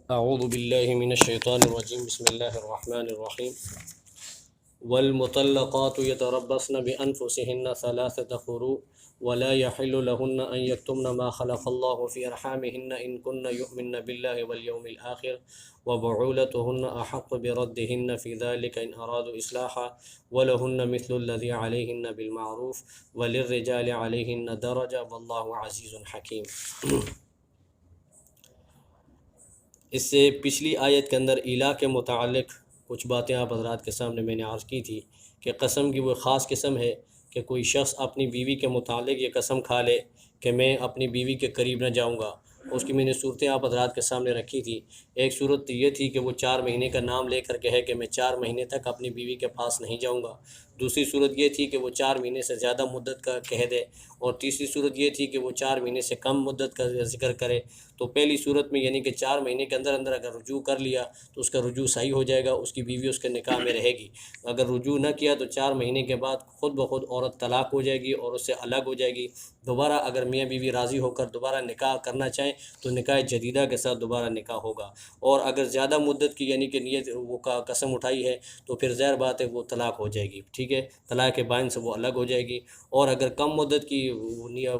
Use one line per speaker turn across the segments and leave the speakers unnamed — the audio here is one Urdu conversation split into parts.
اعوذ باللہ من الشیطان الرجیم، بسم اللہ الرحمن الرحیم۔ والمطلقات يتربصن بأنفسهن ثلاثة قروء ولا يحل لهن أن يكتمن ما خلق الله في أرحامهن إن كن يؤمن بالله واليوم الآخر وبعولتهن أحق بردهن في ذلك إن أرادوا إصلاحا ولهن مثل الذي عليهن بالمعروف وللرجال عليهن درجة والله عزيز حكيم۔ اس سے پچھلی آیت کے اندر الہ کے متعلق کچھ باتیں آپ حضرات کے سامنے میں نے عرض کی تھی کہ قسم کی وہ خاص قسم ہے کہ کوئی شخص اپنی بیوی کے متعلق یہ قسم کھا لے کہ میں اپنی بیوی کے قریب نہ جاؤں گا۔ اس کی میں نے صورتیں آپ حضرات کے سامنے رکھی تھی۔ ایک صورت یہ تھی کہ وہ 4 مہینے کا نام لے کر کہے کہ میں 4 مہینے تک اپنی بیوی کے پاس نہیں جاؤں گا۔ دوسری صورت یہ تھی کہ وہ 4 مہینے سے زیادہ مدت کا کہہ دے، اور تیسری صورت یہ تھی کہ وہ 4 مہینے سے کم مدت کا ذکر کرے۔ تو پہلی صورت میں یعنی کہ 4 مہینے کے اندر اگر رجوع کر لیا تو اس کا رجوع صحیح ہو جائے گا، اس کی بیوی اس کے نکاح میں رہے گی۔ اگر رجوع نہ کیا تو 4 مہینے کے بعد خود بخود عورت طلاق ہو جائے گی اور اس سے الگ ہو جائے گی۔ دوبارہ اگر میاں بیوی راضی ہو کر دوبارہ نکاح کرنا چاہیں تو نکاح جدیدہ کے ساتھ دوبارہ نکاح ہوگا۔ اور اگر زیادہ مدت کی یعنی کہ نیت وہ قسم اٹھائی ہے تو پھر ظاہر بات ہے وہ طلاق ہو جائے گی، ٹھیک ہے، طلاق بائن سے وہ الگ ہو جائے گی۔ اور اگر کم مدت کی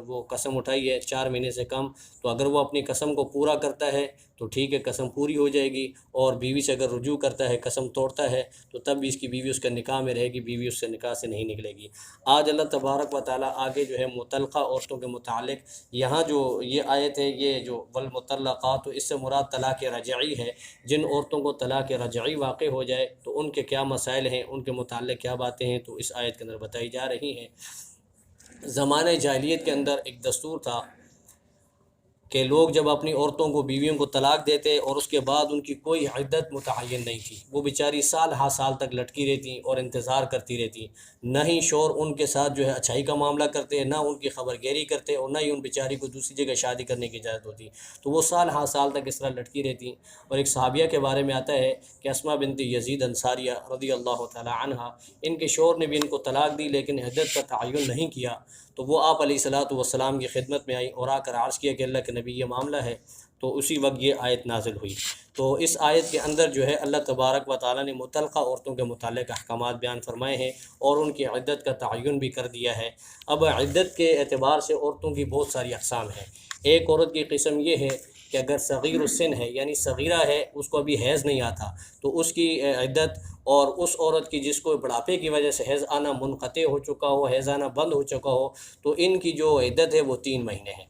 وہ قسم اٹھائی ہے 4 مہینے سے کم، تو اگر وہ اپنی قسم کو پورا کرتا ہے تو ٹھیک ہے، قسم پوری ہو جائے گی۔ اور بیوی سے اگر رجوع کرتا ہے، قسم توڑتا ہے، تو تب بھی اس کی بیوی اس کے نکاح میں رہے گی، بیوی اس سے نکاح سے نہیں نکلے گی۔ آج اللہ تبارک و تعالیٰ آگے جو ہے مطلقہ عورتوں کے متعلق یہاں جو یہ آیت ہے، یہ جو والمطلقات، تو اس سے مراد طلاق رجعی ہے۔ جن عورتوں کو طلاق رجعی واقع ہو جائے تو ان کے کیا مسائل ہیں، ان کے متعلق کیا باتیں ہیں، تو اس آیت کے اندر بتائی جا رہی ہیں۔ زمانہ جاہلیت کے اندر ایک دستور تھا کہ لوگ جب اپنی عورتوں کو، بیویوں کو طلاق دیتے اور اس کے بعد ان کی کوئی عدت متعین نہیں تھی، وہ بیچاری سال ہا سال تک لٹکی رہتی اور انتظار کرتی رہتی، نہ ہی شوہر ان کے ساتھ جو ہے اچھائی کا معاملہ کرتے، نہ ان کی خبر گیری کرتے، اور نہ ہی ان بیچاری کو دوسری جگہ شادی کرنے کی اجازت ہوتی۔ تو وہ سال ہا سال تک اس طرح لٹکی رہتی۔ اور ایک صحابیہ کے بارے میں آتا ہے کہ اسماء بنت یزید انصاریہ رضی اللہ تعالی عنہا، ان کے شوہر نے بھی ان کو طلاق دی لیکن عدت کا تعین نہیں کیا، تو وہ آپ علیہ الصلوۃ والسلام کی خدمت میں آئی اور آ کر عرض کیا کہ اللہ کے نبی یہ معاملہ ہے، تو اسی وقت یہ آیت نازل ہوئی۔ تو اس آیت کے اندر جو ہے اللہ تبارک و تعالیٰ نے مطلقہ عورتوں کے متعلق احکامات بیان فرمائے ہیں اور ان کی عدت کا تعین بھی کر دیا ہے۔ اب عدت کے اعتبار سے عورتوں کی بہت ساری اقسام ہیں۔ ایک عورت کی قسم یہ ہے کہ اگر صغیر السن ہے، یعنی صغیرہ ہے، اس کو ابھی حیض نہیں آتا، تو اس کی عدت، اور اس عورت کی جس کو بڑھاپے کی وجہ سے حیض آنا منقطع ہو چکا ہو، حیض آنا بند ہو چکا ہو، تو ان کی جو عدت ہے وہ 3 مہینے ہے۔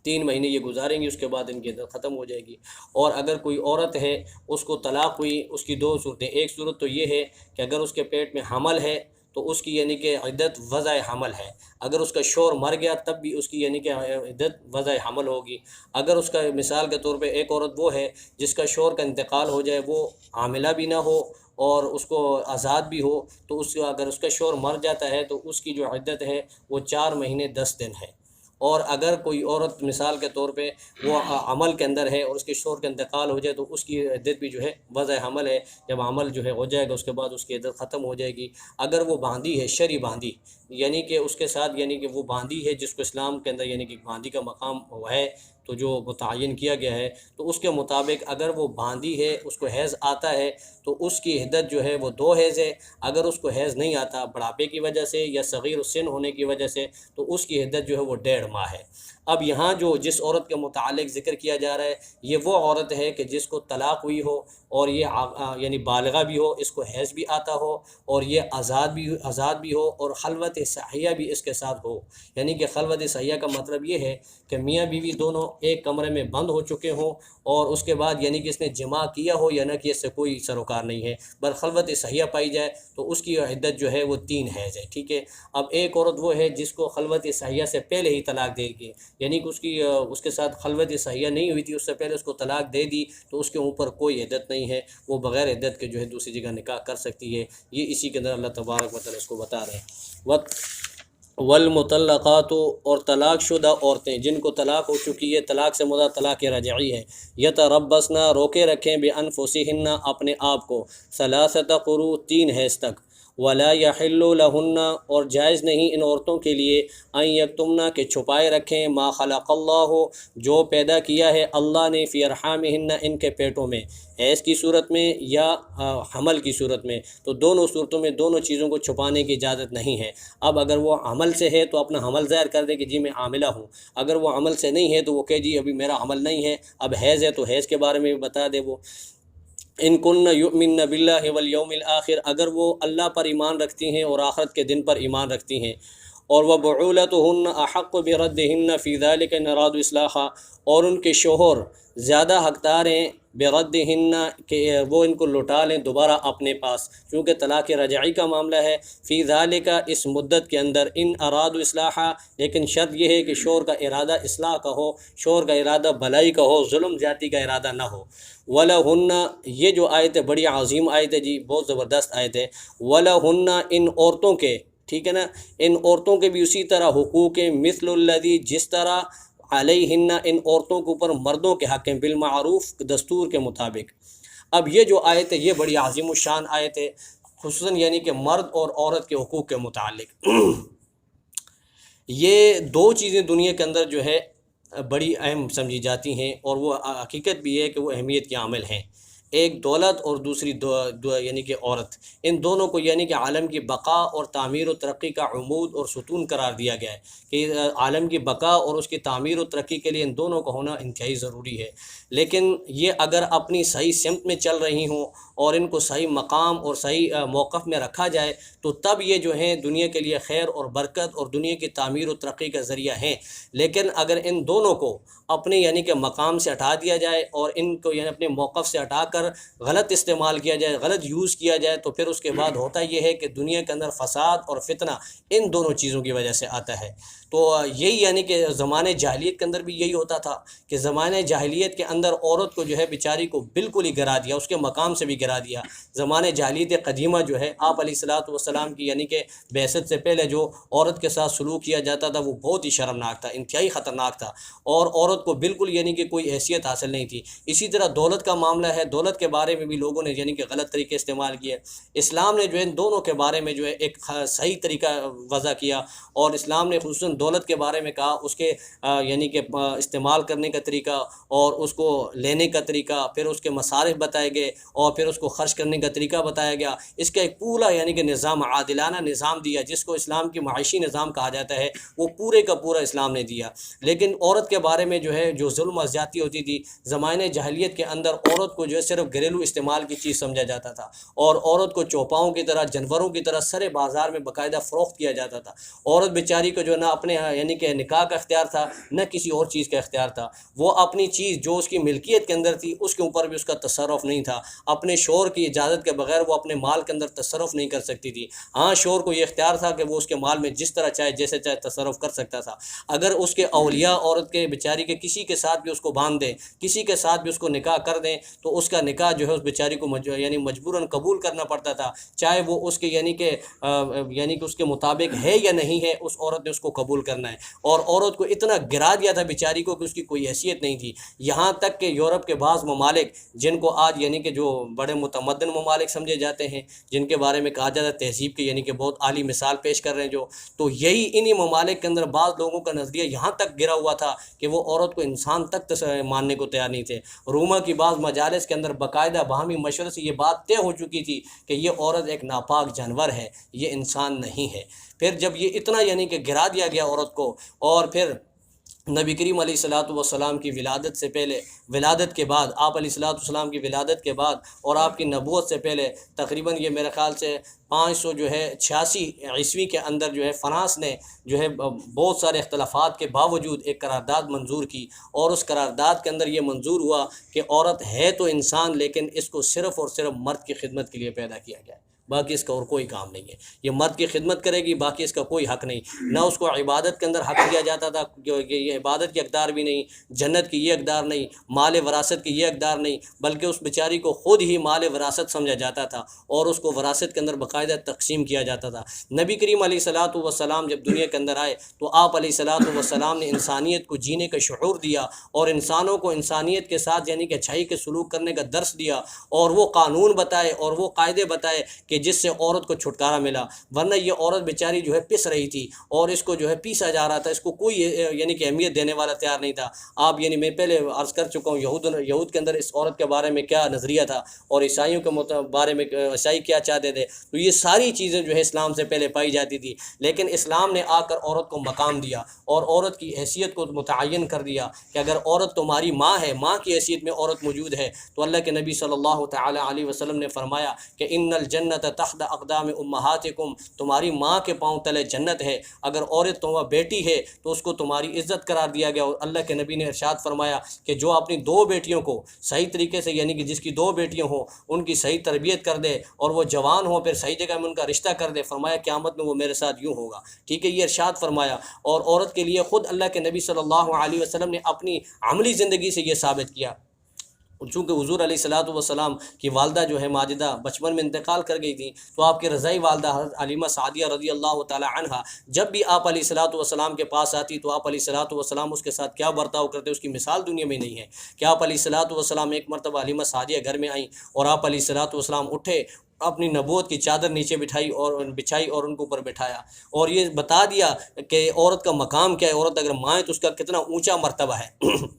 3 مہینے یہ گزاریں گی، اس کے بعد ان کی عدت ختم ہو جائے گی۔ اور اگر کوئی عورت ہے، اس کو طلاق ہوئی، اس کی 2 صورتیں۔ ایک صورت تو یہ ہے کہ اگر اس کے پیٹ میں حمل ہے تو اس کی یعنی کہ عدت وضع حمل ہے۔ اگر اس کا شوہر مر گیا تب بھی اس کی یعنی کہ عدت وضع حمل ہوگی۔ اگر اس کا مثال کے طور پہ ایک عورت وہ ہے جس کا شوہر کا انتقال ہو جائے، وہ حاملہ بھی نہ ہو اور اس کو آزاد بھی ہو، تو اگر اس کا شوہر مر جاتا ہے تو اس کی جو عدت ہے وہ 4 مہینے 10 دن ہے۔ اور اگر کوئی عورت مثال کے طور پہ وہ عمل کے اندر ہے اور اس کے شوہر کا انتقال ہو جائے تو اس کی عدت بھی جو ہے وضع حمل ہے۔ جب عمل جو ہے ہو جائے گا اس کے بعد اس کی عدت ختم ہو جائے گی۔ اگر وہ باندھی ہے، شرعی باندھی، یعنی کہ اس کے ساتھ یعنی کہ وہ باندھی ہے جس کو اسلام کے اندر یعنی کہ باندھی کا مقام ہے تو جو متعین کیا گیا ہے، تو اس کے مطابق اگر وہ باندھی ہے، اس کو حیض آتا ہے تو اس کی عدت جو ہے وہ 2 حیض ہے۔ اگر اس کو حیض نہیں آتا بڑھاپے کی وجہ سے یا صغیر السن ہونے کی وجہ سے تو اس کی عدت جو ہے وہ 1.5 ماہ ہے۔ اب یہاں جو جس عورت کے متعلق ذکر کیا جا رہا ہے، یہ وہ عورت ہے کہ جس کو طلاق ہوئی ہو اور یہ یعنی بالغہ بھی ہو، اس کو حیض بھی آتا ہو اور یہ آزاد بھی ہو اور خلوت صحیحہ بھی اس کے ساتھ ہو۔ یعنی کہ خلوت صحیحہ کا مطلب یہ ہے کہ میاں بیوی دونوں ایک کمرے میں بند ہو چکے ہوں اور اس کے بعد یعنی کہ اس نے جماع کیا ہو یا نہ کہ اس سے کوئی سروکار نہیں ہے، بس خلوت صحیحہ پائی جائے تو اس کی عدت جو ہے وہ 3 حیض ہے، ٹھیک ہے۔ اب ایک عورت وہ ہے جس کو خلوت صحیحہ سے پہلے ہی طلاق دے گی، یعنی کہ اس کے ساتھ خلوت صحیحہ نہیں ہوئی تھی، اس سے پہلے اس کو طلاق دے دی تو اس کے اوپر کوئی عدت نہیں ہے، وہ بغیر عدت کے جو ہے دوسری جگہ نکاح کر سکتی ہے۔ یہ اسی کے اندر اللہ تبارک و تعالیٰ اس کو بتا رہے ہیں۔ والمطلقات، اور طلاق شدہ عورتیں جن کو طلاق ہو چکی ہے، طلاق سے مراد طلاق رجعی ہے، یتربصن روکے رکھیں بانفسہن اپنے آپ کو، 3 قروء 3 حیض تک، ولا یحل لہن اور جائز نہیں ان عورتوں کے لیے ان یکتمنا کہ چھپائے رکھیں ما خلق اللہ جو پیدا کیا ہے اللہ نے فی ارحامہن ان کے پیٹوں میں، حیض کی صورت میں یا حمل کی صورت میں، تو دونوں صورتوں میں دونوں چیزوں کو چھپانے کی اجازت نہیں ہے۔ اب اگر وہ حمل سے ہے تو اپنا حمل ظاہر کر دے کہ جی میں حاملہ ہوں، اگر وہ حمل سے نہیں ہے تو وہ کہ جی ابھی میرا حمل نہیں ہے، اب حیض ہے تو حیض کے بارے میں بھی بتا دے وہ۔ ان کن یؤمن باللہ والیوم الآخر اگر وہ اللہ پر ایمان رکھتی ہیں اور آخرت کے دن پر ایمان رکھتی ہیں، اور وبعولتہن احق بردہن فی ذلک ان ارادوا اصلاحا اور ان کے شوہر زیادہ حقدار ہیں بردہن کہ وہ ان کو لوٹا لیں دوبارہ اپنے پاس، چونکہ طلاق رجعی کا معاملہ ہے، فی ذالک اس مدت کے اندر ان ارادوا اصلاحا، لیکن شرط یہ ہے کہ شوہر کا ارادہ اصلاح کا ہو، شوہر کا ارادہ بھلائی کا ہو، ظلم زیادتی کا ارادہ نہ ہو۔ وَلَهُنَّ یہ جو آیت ہے بڑی عظیم آیت ہے جی، بہت زبردست آیت ہے۔ وَلَهُنَّ ان عورتوں کے، ٹھیک ہے نا، ان عورتوں کے بھی اسی طرح حقوق ہیں، مثل الذی جس طرح علیہن ان عورتوں کے اوپر مردوں کے حق ہیں، بالمعروف دستور کے مطابق۔ اب یہ جو آیت ہے یہ بڑی عظیم الشان آیت ہے، خصوصاً یعنی کہ مرد اور عورت کے حقوق کے متعلق۔ یہ دو چیزیں دنیا کے اندر جو ہے بڑی اہم سمجھی جاتی ہیں، اور وہ حقیقت بھی ہے کہ وہ اہمیت کے عامل ہیں۔ ایک دولت اور دوسری یعنی کہ عورت، ان دونوں کو یعنی کہ عالم کی بقا اور تعمیر و ترقی کا عمود اور ستون قرار دیا گیا ہے کہ عالم کی بقا اور اس کی تعمیر و ترقی کے لیے ان دونوں کا ہونا انتہائی ضروری ہے۔ لیکن یہ اگر اپنی صحیح سمت میں چل رہی ہوں اور ان کو صحیح مقام اور صحیح موقف میں رکھا جائے تو تب یہ جو ہیں دنیا کے لیے خیر اور برکت اور دنیا کی تعمیر و ترقی کا ذریعہ ہیں۔ لیکن اگر ان دونوں کو اپنے یعنی کہ مقام سے ہٹا دیا جائے اور ان کو یعنی اپنے موقف سے ہٹا کر غلط استعمال کیا جائے، غلط یوز کیا جائے، تو پھر اس کے بعد ہوتا یہ ہے کہ دنیا کے اندر فساد اور فتنہ ان دونوں چیزوں کی وجہ سے آتا ہے۔ تو یہی یعنی کہ زمانے جاہلیت کے اندر بھی یہی ہوتا تھا کہ زمانے جاہلیت کے اندر عورت کو جو ہے بیچاری کو بالکل ہی گرا دیا، اس کے مقام سے بھی گرا دیا۔ زمانے جاہلیت قدیمہ جو ہے آپ علیہ الصلوۃ والسلام کی یعنی کہ بعثت سے پہلے جو عورت کے ساتھ سلوک کیا جاتا تھا وہ بہت ہی شرمناک تھا، انتہائی خطرناک تھا، اور عورت کو بالکل یعنی کہ کوئی حیثیت حاصل نہیں تھی۔ اسی طرح دولت کا معاملہ ہے، دولت کے بارے میں بھی لوگوں نے یعنی کہ غلط طریقے استعمال کیے۔ اسلام نے جو ہے ان دونوں کے بارے میں جو ہے ایک صحیح طریقہ وضع کیا، اور اسلام نے خصوصاً دولت کے بارے میں کہا، اس کے یعنی کہ استعمال کرنے کا طریقہ اور اس کو لینے کا طریقہ، پھر اس کے مصارف بتائے گئے اور پھر اس کو خرچ کرنے کا طریقہ بتایا گیا۔ اس کا ایک پورا یعنی کہ نظام، عادلانہ نظام دیا، جس کو اسلام کی معاشی نظام کہا جاتا ہے، وہ پورے کا پورا اسلام نے دیا۔ لیکن عورت کے بارے میں جو ہے جو ظلم و زیادتی ہوتی تھی زمانے جاہلیت کے اندر، عورت کو جو ہے صرف گھریلو استعمال کی چیز سمجھا جاتا تھا، اور عورت کو چوپاؤں کی طرح، جانوروں کی طرح سرے بازار میں باقاعدہ فروخت کیا جاتا تھا۔ عورت بیچاری کو جو نہ اپنے یعنی کہ نکاح کا اختیار تھا نہ کسی اور چیز کا اختیار تھا، وہ اپنی چیز جو اس کی ملکیت کے اندر تھی اس کے اوپر بھی اس کا تصرف نہیں تھا، اپنے شوہر کی اجازت کے بغیر وہ اپنے مال کے اندر تصرف نہیں کر سکتی تھی۔ ہاں شوہر کو یہ اختیار تھا کہ وہ اس کے مال میں جس طرح چاہے جیسے چاہے تصرف کر سکتا تھا۔ اگر اس کے اولیاء عورت کے بیچاری کے کسی کے ساتھ بھی اس کو باندھ دیں، کسی کے ساتھ بھی اس کو نکاح کر دیں، تو اس کا نکاح جو ہے اس بیچاری کو یعنی مجبوراً قبول کرنا پڑتا تھا، چاہے وہ اس کے یعنی کہ اس کے مطابق ہے یا نہیں ہے، اس عورت نے اس کو قبول کرنا ہے۔ اور عورت کو اتنا گرا دیا تھا بیچاری کو کہ اس کی کوئی حیثیت نہیں تھی، یہاں تک کہ یورپ کے بعض ممالک جن کو آج یعنی کہ جو بڑے متمدن ممالک سمجھے جاتے ہیں، جن کے بارے میں کہا جاتا ہے تہذیب کے یعنی کہ بہت عالی مثال پیش کر رہے ہیں جو، تو یہی انہی ممالک کے اندر بعض لوگوں کا نظریہ یہاں تک گرا ہوا تھا کہ وہ عورت کو انسان تک ماننے کو تیار نہیں تھے۔ روما کی بعض مجالس کے اندر باقاعدہ باہمی مشورے سے یہ بات طے ہو چکی تھی کہ یہ عورت ایک ناپاک جانور ہے، یہ انسان نہیں ہے۔ پھر جب یہ اتنا یعنی کہ گرا دیا گیا عورت کو، اور پھر نبی کریم علیہ الصلوۃ والسلام کی ولادت سے پہلے، ولادت کے بعد، آپ علیہ الصلوۃ والسلام کی ولادت کے بعد اور آپ کی نبوت سے پہلے تقریباً یہ میرے خیال سے 586 عیسوی کے اندر جو ہے فرانس نے جو ہے بہت سارے اختلافات کے باوجود ایک قرارداد منظور کی، اور اس قرارداد کے اندر یہ منظور ہوا کہ عورت ہے تو انسان، لیکن اس کو صرف اور صرف مرد کی خدمت کے لیے پیدا کیا گیا ہے، باقی اس کا اور کوئی کام نہیں ہے۔ یہ مرد کی خدمت کرے گی، باقی اس کا کوئی حق نہیں۔ نہ اس کو عبادت کے اندر حق دیا جاتا تھا کہ یہ عبادت کی اقدار بھی نہیں، جنت کی یہ اقدار نہیں، مال وراثت کی یہ اقدار نہیں، بلکہ اس بیچاری کو خود ہی مال وراثت سمجھا جاتا تھا، اور اس کو وراثت کے اندر باقاعدہ تقسیم کیا جاتا تھا۔ نبی کریم علیہ الصلوۃ والسلام جب دنیا کے اندر آئے تو آپ علیہ الصلوۃ والسلام نے انسانیت کو جینے کا شعور دیا، اور انسانوں کو انسانیت کے ساتھ یعنی کہ اچھائی کے سلوک کرنے کا درس دیا، اور وہ قانون بتائے اور وہ قاعدے بتائے کہ جس سے عورت کو چھٹکارا ملا، ورنہ یہ عورت بیچاری جو ہے پس رہی تھی اور اس کو جو ہے پیسا جا رہا تھا، اس کو کوئی یعنی کہ اہمیت دینے والا تیار نہیں تھا۔ آپ یعنی میں پہلے عرض کر چکا ہوں یہود کے اندر اس عورت کے بارے میں کیا نظریہ تھا، اور عیسائیوں کے بارے میں عیسائی کیا چاہتے تھے۔ تو یہ ساری چیزیں جو ہے اسلام سے پہلے پائی جاتی تھی، لیکن اسلام نے آ کر عورت کو مقام دیا اور عورت کی حیثیت کو متعین کر دیا کہ اگر عورت تمہاری ماں ہے، ماں کی حیثیت میں عورت موجود ہے، تو اللہ کے نبی صلی اللہ تعالی علیہ وسلم نے فرمایا کہ ان الجنت تحت اقدام امہاتکم، تمہاری ماں کے پاؤں تلے جنت ہے۔ اگر عورت تمہاری بیٹی ہے تو اس کو تمہاری عزت قرار دیا گیا، اور اللہ کے نبی نے ارشاد فرمایا کہ جو اپنی دو بیٹیوں کو صحیح طریقے سے یعنی کہ جس کی دو بیٹیاں ہوں ان کی صحیح تربیت کر دے اور وہ جوان ہوں پھر صحیح جگہ میں ان کا رشتہ کر دے، فرمایا قیامت میں وہ میرے ساتھ یوں ہوگا۔ ٹھیک ہے، یہ ارشاد فرمایا، اور عورت کے لیے خود اللہ کے نبی صلی اللہ علیہ وسلم نے اپنی عملی زندگی سے یہ ثابت کیا۔ چونکہ حضور علیہ الصلاۃ والسلام کی والدہ جو ہے ماجدہ بچپن میں انتقال کر گئی تھیں، تو آپ کی رضائی والدہ حضرت علیمہ سعدیہ رضی اللہ تعالی عنہا جب بھی آپ علیہ الصلاۃ والسلام کے پاس آتی تو آپ علیہ الصلاۃ والسلام اس کے ساتھ کیا برتاؤ کرتے، اس کی مثال دنیا میں نہیں ہے کہ آپ علیہ الصلاۃ والسلام ایک مرتبہ علیمہ سعدیہ گھر میں آئیں اور آپ علیہ الصلاۃ والسلام اٹھے، اپنی نبوت کی چادر نیچے بچھائی اور ان کو اوپر بٹھایا، اور یہ بتا دیا کہ عورت کا مقام کیا ہے، عورت اگر ماں ہے تو اس کا کتنا اونچا مرتبہ ہے۔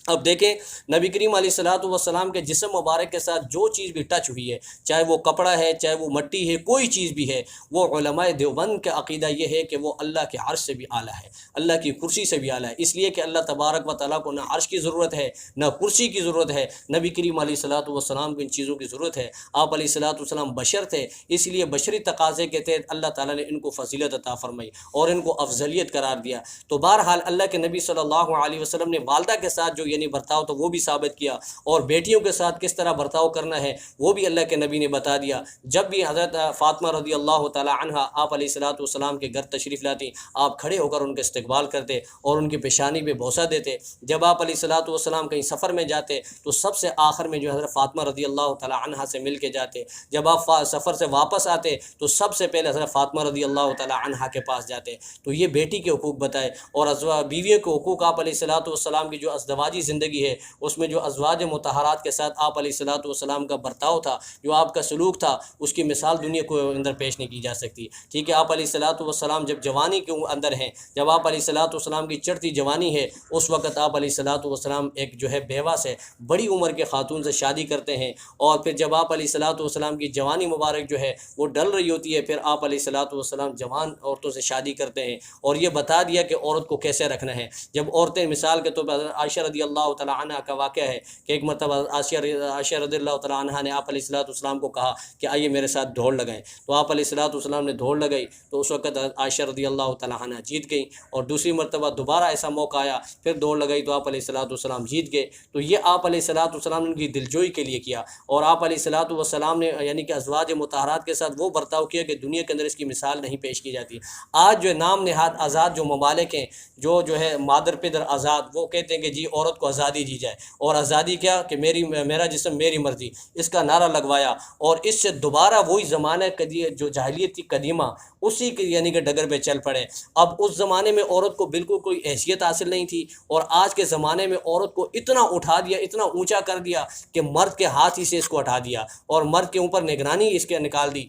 اب دیکھیں نبی کریم علیہ الصلاۃ والسلام کے جسم مبارک کے ساتھ جو چیز بھی ٹچ ہوئی ہے، چاہے وہ کپڑا ہے، چاہے وہ مٹی ہے، کوئی چیز بھی ہے، وہ علماء دیوبند کا عقیدہ یہ ہے کہ وہ اللہ کے عرش سے بھی اعلیٰ ہے، اللہ کی کرسی سے بھی اعلیٰ ہے، اس لیے کہ اللہ تبارک و تعالیٰ کو نہ عرش کی ضرورت ہے نہ کرسی کی ضرورت ہے، نبی کریم علیہ الصلاۃ والسلام کو ان چیزوں کی ضرورت ہے۔ آپ علیہ الصلاۃ والسلام بشر تھے، اس لیے بشری تقاضے کے تحت اللہ تعالیٰ نے ان کو فضیلت عطا فرمائی اور ان کو افضلیت قرار دیا۔ تو بہرحال اللہ کے نبی صلی اللہ علیہ وسلم نے والدہ کے ساتھ جو یعنی برتاؤ تو وہ بھی ثابت کیا، اور بیٹیوں کے ساتھ کس طرح برتاؤ کرنا ہے وہ بھی اللہ کے نبی نے بتا دیا۔ جب بھی حضرت فاطمہ رضی اللہ تعالی عنہا آپ علیہ الصلاۃ والسلام کے گھر تشریف لاتی، آپ کھڑے ہو کر ان کا استقبال کرتے اور ان کی پیشانی پہ بوسہ دیتے۔ جب آپ علیہ الصلاۃ والسلام کہیں سفر میں جاتے تو سب سے آخر میں جو حضرت فاطمہ رضی اللہ تعالی عنہا سے مل کے جاتے، جب آپ سفر سے واپس آتے تو سب سے پہلے حضرت فاطمہ رضی اللہ تعالی عنہا کے پاس جاتے۔ تو یہ بیٹی کے حقوق بتائے، اور بیویوں کے حقوق آپ علیہ الصلاۃ والسلام کی جو ازدواجی زندگی ہے اس میں جو ازواج مطہرات کے ساتھ آپ علیہ الصلاۃ والسلام کا برتاؤ تھا، جو آپ کا سلوک تھا، اس کی مثال دنیا کو اندر پیش نہیں کی جا سکتی۔ ٹھیک ہے، آپ علیہ الصلاۃ والسلام جب جوانی کے اندر ہیں، جب آپ علیہ الصلاۃ والسلام کی چڑھتی جوانی ہے، اس وقت آپ علیہ الصلاۃ والسلام ایک جو ہے بیوہ سے بڑی عمر کے خاتون سے شادی کرتے ہیں، اور پھر جب آپ علیہ الصلاۃ والسلام کی جوانی مبارک جو ہے وہ ڈل رہی ہوتی ہے، پھر آپ علیہ الصلاۃ والسلام جوان عورتوں سے شادی کرتے ہیں، اور یہ بتا دیا کہ عورت کو کیسے رکھنا ہے۔ جب عورتیں مثال کے طور پر عائشہ رضی اللہ تعالی عنہا کا واقعہ ہے کہ ایک مرتبہ عائشہ رضی اللہ تعالی عنہا نے آپ علیہ الصلاۃ والسلام کو کہا کہ آئیے میرے ساتھ دوڑ لگائیں، تو آپ علیہ الصلاۃ والسلام نے دوڑ لگائی، تو اس وقت عائشہ رضی اللہ تعالی عنہا جیت گئیں، اور دوسری مرتبہ دوبارہ ایسا موقع آیا، پھر دوڑ لگائی تو آپ علیہ الصلاۃ والسلام جیت گئے۔ تو یہ آپ علیہ الصلاۃ والسلام نے ان کی دلجوئی کے لیے کیا، اور آپ علیہ الصلاۃ والسلام نے یعنی کہ ازواج مطہرات کے ساتھ وہ برتاؤ کیا کہ دنیا کے اندر اس کی مثال نہیں پیش کی جاتی۔ آج جو نام نہاد آزاد جو ممالک ہیں، جو ہے مادر پدر آزاد، وہ کہتے ہیں کہ جی عورت کو آزادی دی جائے، اور آزادی کیا کہ میرا جسم میری مرضی، اس کا نعرہ لگوایا، اور اس سے دوبارہ وہی زمانہ جو جاہلیت کی قدیمہ اسی کے یعنی کہ ڈگر پہ چل پڑے۔ اب اس زمانے میں عورت کو بالکل کوئی حیثیت حاصل نہیں تھی، اور آج کے زمانے میں عورت کو اتنا اٹھا دیا، اتنا اونچا کر دیا کہ مرد کے ہاتھ ہی سے اس کو ہٹا دیا، اور مرد کے اوپر نگرانی اس کے نکال دی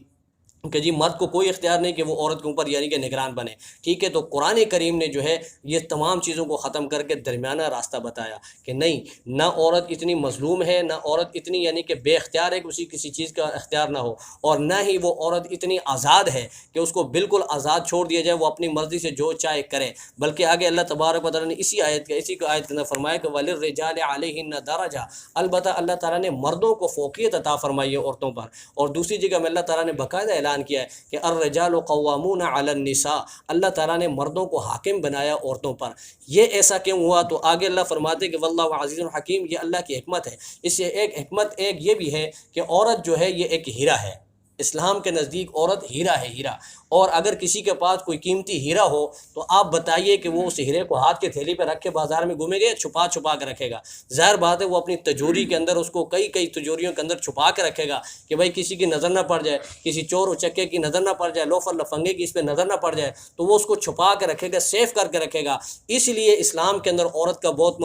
کہ جی مرد کو کوئی اختیار نہیں کہ وہ عورت کے اوپر یعنی کہ نگران بنے۔ ٹھیک ہے، تو قرآن کریم نے جو ہے یہ تمام چیزوں کو ختم کر کے درمیانہ راستہ بتایا کہ نہیں، نہ عورت اتنی مظلوم ہے، نہ عورت اتنی یعنی کہ بے اختیار ہے کہ اسی کسی چیز کا اختیار نہ ہو، اور نہ ہی وہ عورت اتنی آزاد ہے کہ اس کو بالکل آزاد چھوڑ دیا جائے، وہ اپنی مرضی سے جو چاہے کرے۔ بلکہ آگے اللہ تبارک و تعالیٰ نے اسی آیت کے اندر فرمایا کہ وَلِلرِّجَالِ عَلَيْهِنَّ دَرَجَةٌ، البتہ اللہ تعالیٰ نے مردوں کو فوقیت عطا فرمائی ہے عورتوں پر۔ اور دوسری جگہ میں اللہ تعالیٰ نے باقاعدہ اعلان کیا ہے کہ الرجال قوامون علی النساء، اللہ تعالیٰ نے مردوں کو حاکم بنایا عورتوں پر۔ یہ ایسا کیوں ہوا؟ تو آگے اللہ فرماتے کہ واللہ عزیز حکیم، یہ اللہ کی حکمت ہے۔ اس سے ایک حکمت یہ بھی ہے کہ عورت جو ہے یہ ایک ہیرا ہے، اسلام کے نزدیک عورت ہیرا ہے، ہیرا۔ اور اگر کسی کے پاس کوئی قیمتی ہیرا ہو تو آپ بتائیے کہ وہ اس ہیرے کو ہاتھ کے تھیلی پہ رکھ کے بازار میں گھومے گا، چھپا کے رکھے گا؟ ظاہر بات ہے وہ اپنی تجوری کے اندر اس کو کئی تجوریوں کے اندر چھپا کے رکھے گا کہ بھائی کسی کی نظر نہ پڑ جائے، کسی چور اچکے کی نظر نہ پڑ جائے، لوفر لفنگے کی اس پہ نظر نہ پڑ جائے، تو وہ اس کو چھپا کے رکھے گا، سیف کر کے رکھے گا۔ اس لیے اسلام کے اندر عورت کا بہت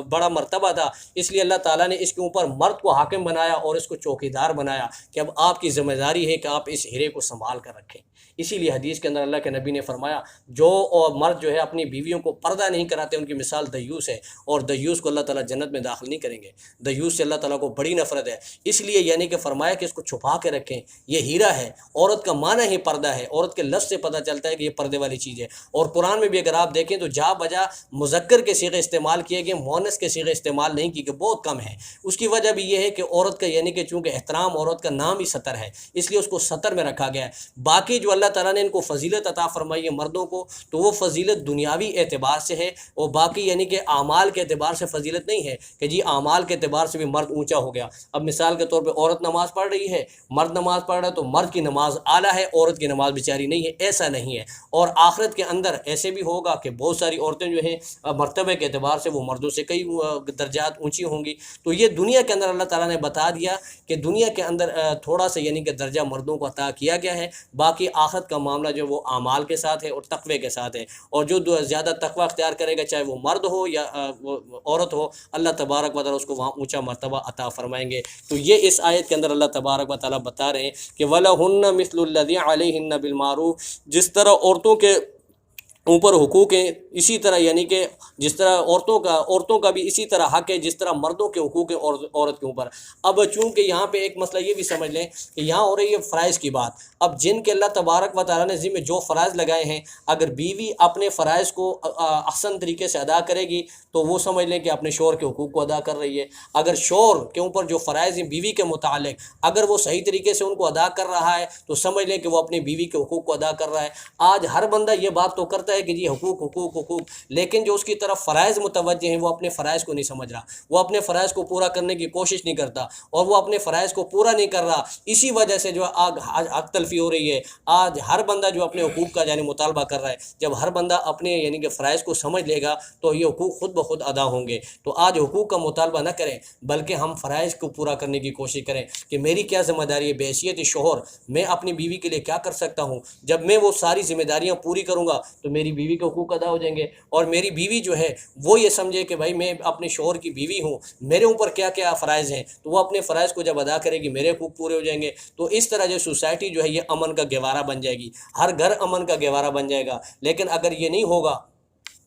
بڑا مرتبہ تھا، اس لیے اللہ تعالیٰ نے اس کے اوپر مرد کو حاکم بنایا اور اس کو چوکیدار بنایا کہ اب آپ کی ذمہ داری ہے کہ آپ اس ہیرے کو سنبھال کر رکھیں۔ اسی لیے حدیث کے اندر اللہ کے نبی نے فرمایا جو مرد جو ہے اپنی بیویوں کو پردہ نہیں کراتے ان کی مثال دیوس ہے، اور دیوس کو اللہ تعالیٰ جنت میں داخل نہیں کریں گے، دیوس سے اللہ تعالیٰ کو بڑی نفرت ہے۔ اس لیے یعنی کہ فرمایا کہ اس کو چھپا کے رکھیں، یہ ہیرا ہے۔ عورت کا معنی ہی پردہ ہے، عورت کے لفظ سے پتہ چلتا ہے کہ یہ پردے والی چیز ہے۔ اور قرآن میں بھی اگر آپ دیکھیں تو جا بجا مذکر کے صیغے استعمال کیے گئے، مؤنث کے صیغے استعمال نہیں کیے گئے، بہت کم ہے۔ اس کی وجہ بھی یہ ہے کہ عورت کا یعنی کہ چونکہ احترام، عورت کا نام ہی ستر ہے، اس لیے اس کو ستر میں رکھا گیا ہے۔ باقی جو اللہ تعالیٰ نے ان کو فضیلت عطا فرمائی ہے مردوں کو، تو وہ فضیلت دنیاوی اعتبار سے ہے، اور باقی یعنی کہ اعمال کے اعتبار سے فضیلت نہیں ہے کہ جی اعمال کے اعتبار سے بھی مرد اونچا ہو گیا۔ اب مثال کے طور پہ عورت نماز پڑھ رہی ہے، مرد نماز پڑھ رہا ہے، تو مرد کی نماز اعلیٰ ہے، عورت کی نماز بیچاری نہیں ہے، ایسا نہیں ہے۔ اور آخرت کے اندر ایسے بھی ہوگا کہ بہت ساری عورتیں جو ہیں مرتبے کے اعتبار سے وہ مردوں سے کئی درجات اونچی ہوں گی۔ تو یہ دنیا کے اندر اللہ تعالیٰ نے بتا دیا کہ دنیا کے اندر تھوڑا سا یعنی کہ درجہ مردوں کو عطا کیا گیا ہے، باقی آخرت کا معاملہ جو وہ اعمال کے ساتھ ہے اور تقوی کے ساتھ ہے۔ اور جو زیادہ تقوی اختیار کرے گا، چاہے وہ مرد ہو یا وہ عورت ہو، اللہ تبارک و تعالیٰ اس کو وہاں اونچا مرتبہ عطا فرمائیں گے۔ تو یہ اس آیت کے اندر اللہ تبارک و تعالیٰ بتا رہے ہیں کہ وَلَهُنَّ مِثْلُ الَّذِي عَلَيْهِنَّ بِالْمَعْرُوفِ، جس طرح عورتوں کے اوپر حقوق ہیں اسی طرح یعنی کہ جس طرح عورتوں کا بھی اسی طرح حق ہے جس طرح مردوں کے حقوق ہیں عورت کے اوپر۔ اب چونکہ یہاں پہ ایک مسئلہ یہ بھی سمجھ لیں کہ یہاں ہو رہی ہے فرائض کی بات۔ اب جن کے اللہ تبارک و تعالیٰ نے ذمہ جو فرائض لگائے ہیں، اگر بیوی اپنے فرائض کو احسن طریقے سے ادا کرے گی تو وہ سمجھ لیں کہ اپنے شوہر کے حقوق کو ادا کر رہی ہے۔ اگر شوہر کے اوپر جو فرائض ہیں بیوی کے متعلق اگر وہ صحیح طریقے سے ان کو ادا کر رہا ہے تو سمجھ لیں کہ وہ اپنی بیوی کے حقوق کو ادا کر رہا ہے۔ آج ہر بندہ یہ بات تو کرتا ہے کہ جی حقوق حقوق حقوق، لیکن جو اس کی طرف فرائض متوجہ ہیں وہ اپنے فرائض کو نہیں سمجھ رہا، وہ اپنے فرائض کو پورا کرنے کی کوشش نہیں کرتا، اور وہ اپنے فرائض کو پورا نہیں کر رہا۔ اسی وجہ سے جو آج حق تلفی ہو رہی ہے۔ آج ہر بندہ جو اپنے حقوق کا یعنی مطالبہ کر رہا ہے، جب ہر بندہ اپنے یعنی کہ فرائض کو سمجھ لے گا تو یہ حقوق خود بخود ادا ہوں گے۔ تو آج حقوق کا مطالبہ نہ کریں بلکہ ہم فرائض کو پورا کرنے کی کوشش کریں کہ میری کیا ذمہ داری ہے، بحیثیت شوہر میں اپنی بیوی کے لیے کیا کر سکتا ہوں۔ جب میں وہ ساری ذمہ داریاں پوری کروں گا تو میری بیوی کے حقوق ادا ہو جائیں گے، اور میری بیوی جو ہے وہ یہ سمجھے کہ بھائی میں اپنے شوہر کی بیوی ہوں، میرے اوپر کیا کیا فرائض ہیں، تو وہ اپنے فرائض کو جب ادا کرے گی میرے حقوق پورے ہو جائیں گے۔ تو اس طرح جو سوسائٹی جو ہے یہ امن کا گہوارہ بن جائے گی، ہر گھر امن کا گہوارہ بن جائے گا۔ لیکن اگر یہ نہیں ہوگا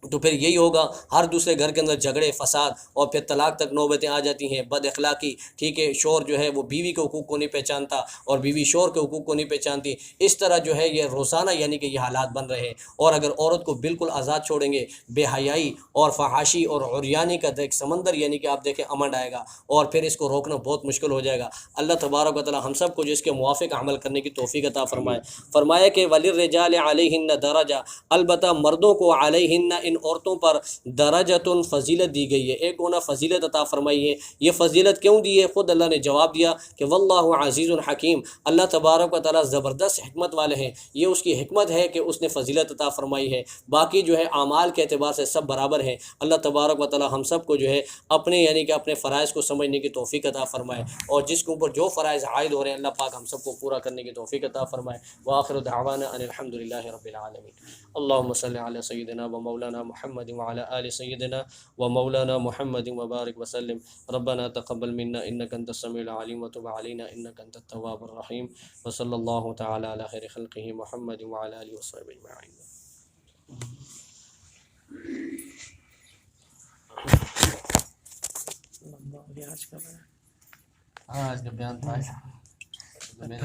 تو پھر یہی ہوگا، ہر دوسرے گھر کے اندر جھگڑے فساد، اور پھر طلاق تک نوبتیں آ جاتی ہیں، بد اخلاقی، ٹھیک ہے، شوہر جو ہے وہ بیوی کے حقوق کو نہیں پہچانتا اور بیوی شوہر کے حقوق کو نہیں پہچانتی۔ اس طرح جو ہے یہ روزانہ یعنی کہ یہ حالات بن رہے ہیں۔ اور اگر عورت کو بالکل آزاد چھوڑیں گے، بے حیائی اور فحاشی اور عریانی کا ایک سمندر یعنی کہ آپ دیکھیں امنڈ آئے گا، اور پھر اس کو روکنا بہت مشکل ہو جائے گا۔ اللہ تبارک و تعالی ہم سب کو جو اس کے موافق عمل کرنے کی توفیق عطا فرمائے۔ فرمایا کہ وَلِلرِّجَالِ عَلَيْهِنَّ دَرَجَةٌ، البتہ مردوں کو علیہن ان عورتوں پر درجتن فضیلت دی گئی ہے، ایک ہونا فضیلت عطا فرمائی ہے۔ یہ فضیلت کیوں دی ہے؟ خود اللہ نے جواب دیا کہ واللہ عزیز حکیم، اللہ تبارک و تعالیٰ زبردست حکمت والے ہیں، یہ اس کی حکمت ہے کہ اس نے فضیلت عطا فرمائی ہے۔ باقی جو ہے اعمال کے اعتبار سے سب برابر ہیں۔ اللہ تبارک و تعالیٰ ہم سب کو جو ہے اپنے یعنی کہ اپنے فرائض کو سمجھنے کی توفیق عطا فرمائے، اور جس کے اوپر جو فرائض عائد ہو رہے ہیں اللہ پاک ہم سب کو پورا کرنے کی توفیق عطا فرمائے۔ وآخر دعوانا ان الحمد للہ رب العالمین۔ اللہم صلی علی سیدنا و مولانا محمد وعلی آل سیدنا و مولانا محمد وبارک وسلم۔ ربنا تقبل منا انک انت السمیع العلیم وتب علینا انک انت التواب الرحیم، وصلی اللہ تعالی علی خیر خلقہ محمد وعلی آلہ وصحبہ اجمعین۔ آج کا بیان تھا